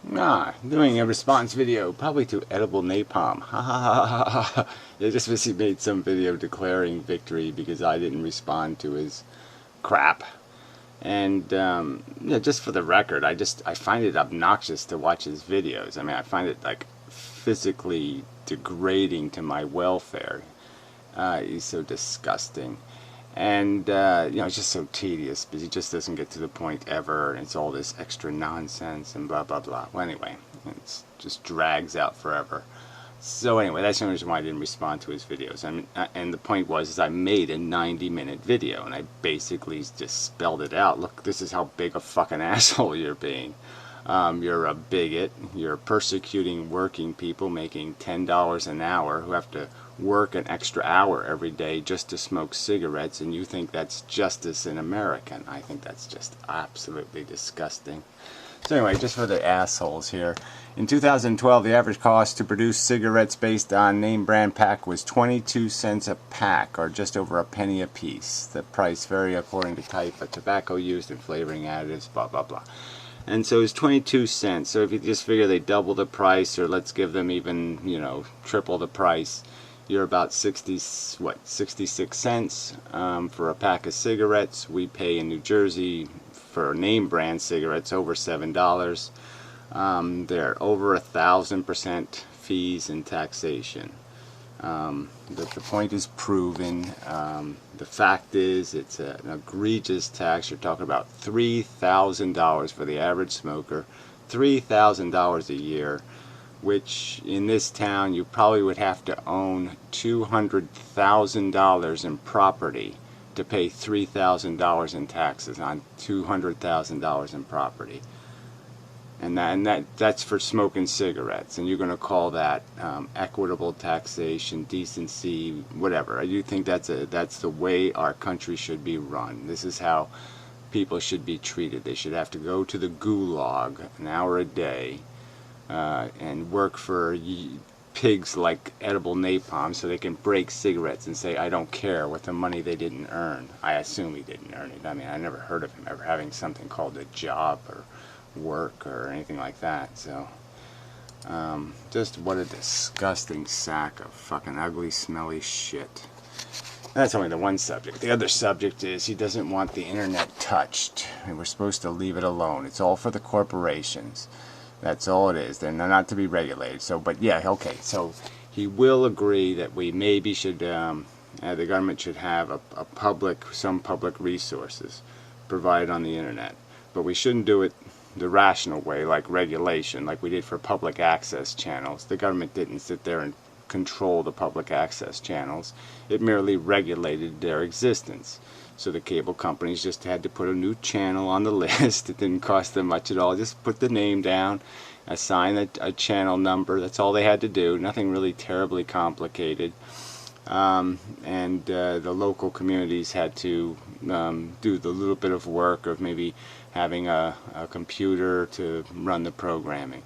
Doing a response video, probably to edible napalm. Ha ha ha ha ha ha. They just basically made some video declaring victory because I didn't respond to his crap. And just for the record, I find it obnoxious to watch his videos. I mean, I find it like physically degrading to my welfare. He's so disgusting. And, it's just so tedious because he just doesn't get to the point ever, and it's all this extra nonsense and blah, blah, blah. Well, anyway, it just drags out forever. So anyway, that's the only reason why I didn't respond to his videos. And the point was I made a 90-minute video, and I basically just spelled it out. Look, this is how big a fucking asshole you're being. You're a bigot. You're persecuting working people making $10 an hour who have to work an extra hour every day just to smoke cigarettes, and you think that's justice in America. I think that's just absolutely disgusting. So anyway, just for the assholes here. In 2012, the average cost to produce cigarettes based on name brand pack was 22 cents a pack, or just over a penny a piece. The price vary according to type of tobacco used and flavoring additives, blah, blah, blah. And so it's 22 cents. So if you just figure they double the price, or let's give them even, triple the price, you're about 66 cents for a pack of cigarettes. We pay in New Jersey for name brand cigarettes over $7. They're over 1,000% fees and taxation. The point is proven. The fact is, it's an egregious tax. You're talking about $3,000 for the average smoker, $3,000 a year, which in this town you probably would have to own $200,000 in property to pay $3,000 in taxes on $200,000 in property. And that's for smoking cigarettes, and you're going to call that equitable taxation, decency, whatever. I do think that's the way our country should be run. This is how people should be treated. They should have to go to the gulag an hour a day and work for pigs like edible napalm so they can break cigarettes and say, I don't care, with the money they didn't earn. I assume he didn't earn it. I mean, I never heard of him ever having something called a job or work or anything like that. So just what a disgusting sack of fucking ugly, smelly shit. That's only the one subject. The other subject is he doesn't want the internet touched, and we're supposed to leave it alone. It's all for the corporations. That's all it is. They're not to be regulated. So, but yeah, okay. So he will agree that we maybe should, the government should have some public resources provided on the internet, but we shouldn't do it the rational way, like regulation, like we did for public access channels. The government didn't sit there and control the public access channels. It merely regulated their existence. So the cable companies just had to put a new channel on the list. It didn't cost them much at all. Just put the name down, assign a channel number. That's all they had to do. Nothing really terribly complicated. The local communities had to do the little bit of work of maybe having a computer to run the programming.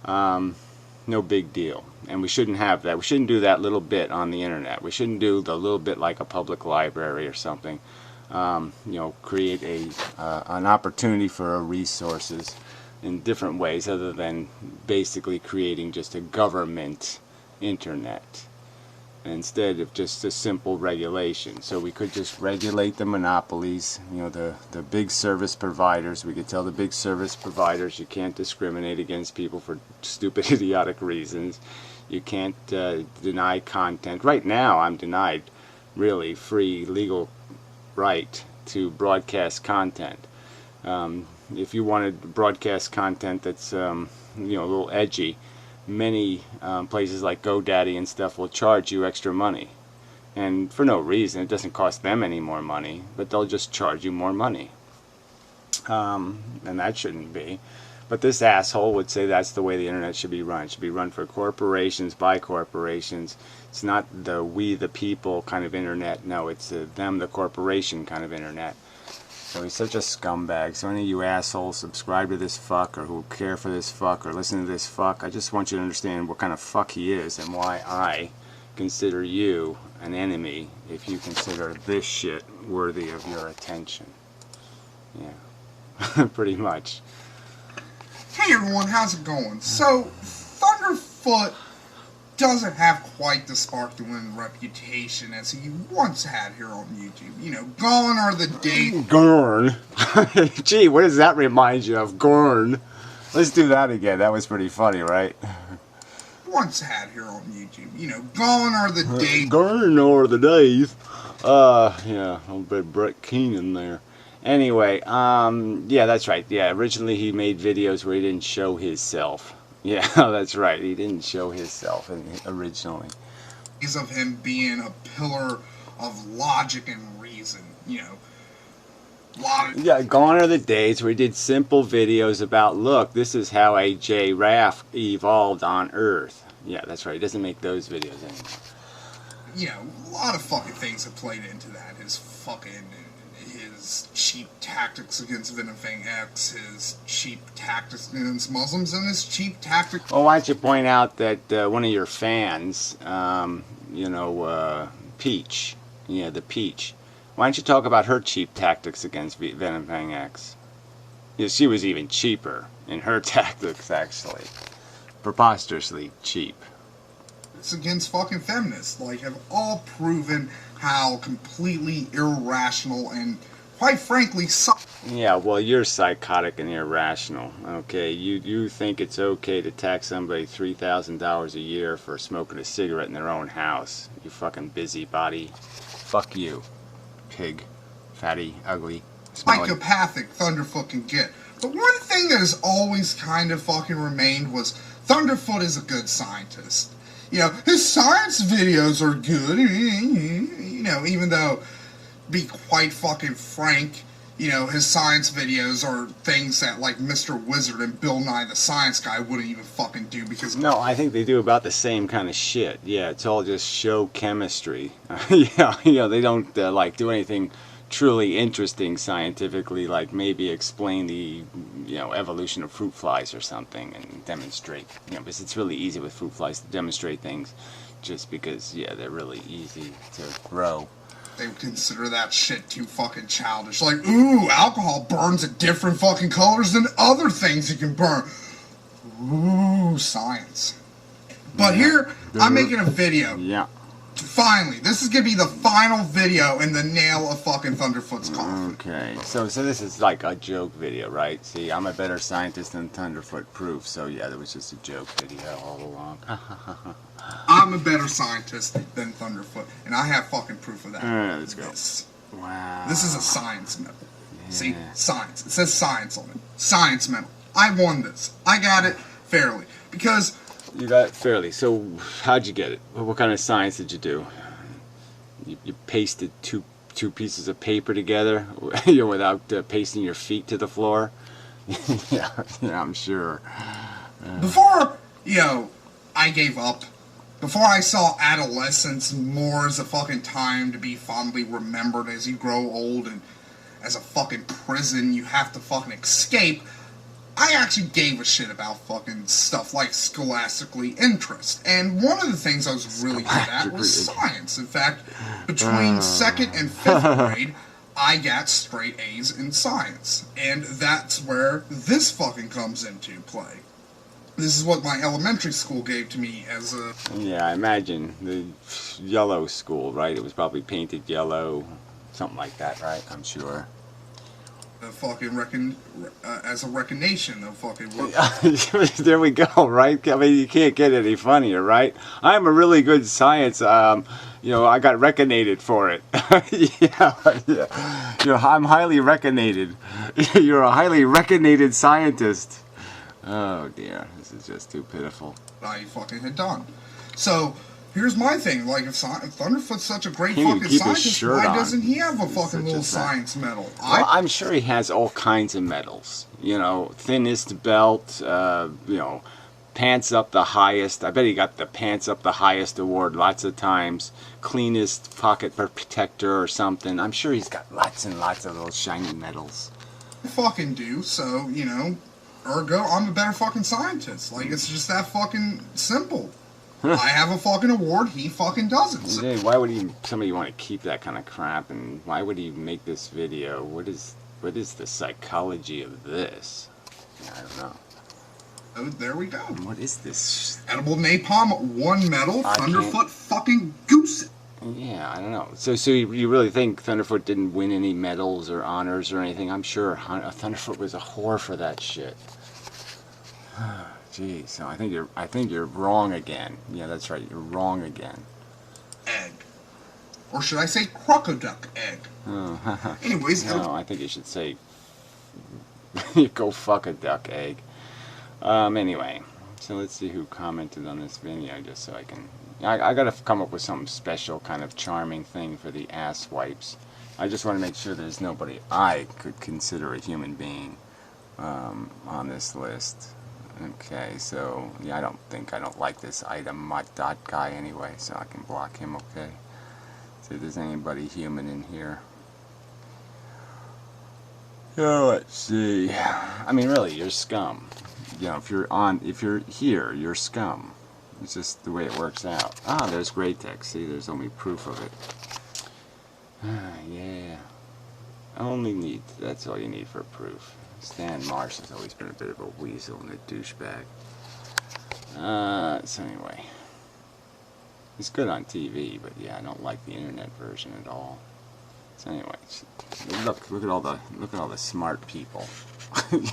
No big deal. And we shouldn't have that. We shouldn't do that little bit on the internet. We shouldn't do the little bit like a public library or something. Create an opportunity for resources in different ways other than basically creating just a government internet instead of just a simple regulation. So we could just regulate the monopolies, the big service providers. We could tell the big service providers you can't discriminate against people for stupid, idiotic reasons. You can't deny content. Right now I'm denied really free legal right to broadcast content. If you wanted to broadcast content that's a little edgy, many places like GoDaddy and stuff will charge you extra money, and for no reason. It doesn't cost them any more money, but they'll just charge you more money, and that shouldn't be. But this asshole would say that's the way the internet should be run. It should be run for corporations, by corporations. It's not the we the people kind of internet. No, it's them the corporation kind of internet. So he's such a scumbag. So any of you assholes subscribe to this fuck, or who care for this fuck, or listen to this fuck, I just want you to understand what kind of fuck he is and why I consider you an enemy if you consider this shit worthy of your attention. Yeah, pretty much. Hey everyone, how's it going? So, Thunderfoot doesn't have quite the sparkling reputation as he once had here on YouTube. You know, gone are the days. Gorn. Gee, what does that remind you of? Gorn. Let's do that again. That was pretty funny, right? Once had here on YouTube. You know, gone are the days. Gone are the days. Yeah, a little bit Brett Keenan there. Anyway, yeah, that's right. Yeah, originally he made videos where he didn't show himself. Yeah, that's right. He didn't show himself originally. Of him being a pillar of logic and reason, you know. Yeah, gone are the days where he did simple videos about, look, this is how a giraffe evolved on Earth. Yeah, that's right. He doesn't make those videos anymore. You know, a lot of fucking things have played into that. His cheap tactics against Venomfang X, his cheap tactics against Muslims, and his cheap tactics... Well, why don't you point out that one of your fans, Peach, yeah, the Peach, why don't you talk about her cheap tactics against Venomfang X? Yeah, she was even cheaper in her tactics, actually. Preposterously cheap. It's against fucking feminists, like, have all proven how completely irrational and, quite frankly, yeah, well, you're psychotic and irrational, okay? You think it's okay to tax somebody $3,000 a year for smoking a cigarette in their own house. You fucking busybody. Fuck you, pig, fatty, ugly, smelly. Psychopathic Thunderfoot can get. But one thing that has always kind of fucking remained was Thunderfoot is a good scientist. You know, his science videos are good, you know, even though, be quite fucking frank, you know, his science videos are things that, like, Mr. Wizard and Bill Nye the Science Guy wouldn't even fucking do because... No, I think they do about the same kind of shit. Yeah, it's all just show chemistry. Yeah, you know, they don't, like, do anything truly interesting scientifically, like maybe explain the, you know, evolution of fruit flies or something and demonstrate, you know, because it's really easy with fruit flies to demonstrate things just because, yeah, they're really easy to grow. They would consider that shit too fucking childish. Like, ooh, alcohol burns at different fucking colors than other things you can burn. Ooh, science. But here, I'm making a video. Yeah. Finally, this is gonna be the final video in the nail of fucking Thunderfoot's coffin. Okay, so this is like a joke video, right? See, I'm a better scientist than Thunderfoot proof, so yeah, that was just a joke video all along. I'm a better scientist than Thunderfoot, and I have fucking proof of that. Alright, let's go. Wow. This is a science medal. Yeah. See? Science. It says science on it. Science medal. I won this. I got it fairly. Because... You got it fairly. So, how'd you get it? What kind of science did you do? You pasted two pieces of paper together you know, without pasting your feet to the floor? yeah, I'm sure. Before, you know, I gave up, before I saw adolescence more as a fucking time to be fondly remembered as you grow old and as a fucking prison you have to fucking escape, I actually gave a shit about fucking stuff like scholastically interest. And one of the things I was really good at was science. In fact, between 2nd and 5th grade, I got straight A's in science. And that's where this fucking comes into play. This is what my elementary school gave to me as a... Yeah, I imagine. The yellow school, right? It was probably painted yellow, something like that, right? I'm sure. Fucking as a recognition of fucking there we go, right? I mean, you can't get any funnier, right? I'm a really good science, you know, I got recognized for it. yeah. You know, I'm highly recognized. You're a highly recognized scientist. Oh dear, this is just too pitiful. I fucking had done. So, here's my thing, like, if Thunderfoot's such a great fucking scientist, why doesn't he have a fucking little science medal? Well, I'm sure he has all kinds of medals. You know, thinnest belt, you know, pants up the highest. I bet he got the pants up the highest award lots of times. Cleanest pocket protector or something. I'm sure he's got lots and lots of little shiny medals. I fucking do, so, you know, ergo, I'm a better fucking scientist. Like, it's just that fucking simple. I have a fucking award, he fucking doesn't. So. Why would somebody want to keep that kind of crap, and why would he make this video? What is the psychology of this? I don't know. there we go. What is this? Edible napalm, 1 medal, I can't- Thunderfoot fucking goose. Yeah, I don't know. So you really think Thunderfoot didn't win any medals or honors or anything? I'm sure Thunderfoot was a whore for that shit. Jeez, so I think you're wrong again. Yeah, that's right. You're wrong again. Egg. Or should I say crocoduck egg? Oh, Anyways, no, I think you should say go fuck a duck egg. Anyway, so let's see who commented on this video, just so I can... I gotta come up with something special, kind of charming thing for the ass wipes. I just want to make sure there's nobody I could consider a human being on this list. Okay, so yeah, I don't like this item dot guy anyway, so I can block him. Okay, see if there's anybody human in here. Yeah, let's see. I mean, really, you're scum. You know, if you're here, you're scum. It's just the way it works out. Ah, there's gray text. See, there's only proof of it. Yeah. That's all you need for proof. Stan Marsh has always been a bit of a weasel and a douchebag. So anyway. It's good on TV, but yeah, I don't like the internet version at all. So anyway, look at all the smart people.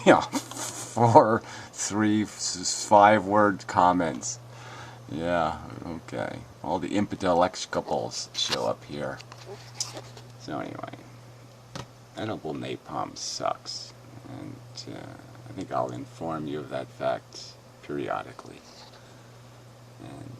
Yeah, 4, 3, 5-word comments. Yeah, okay. All the intellectuals show up here. So anyway, edible napalm sucks, and I think I'll inform you of that fact periodically. And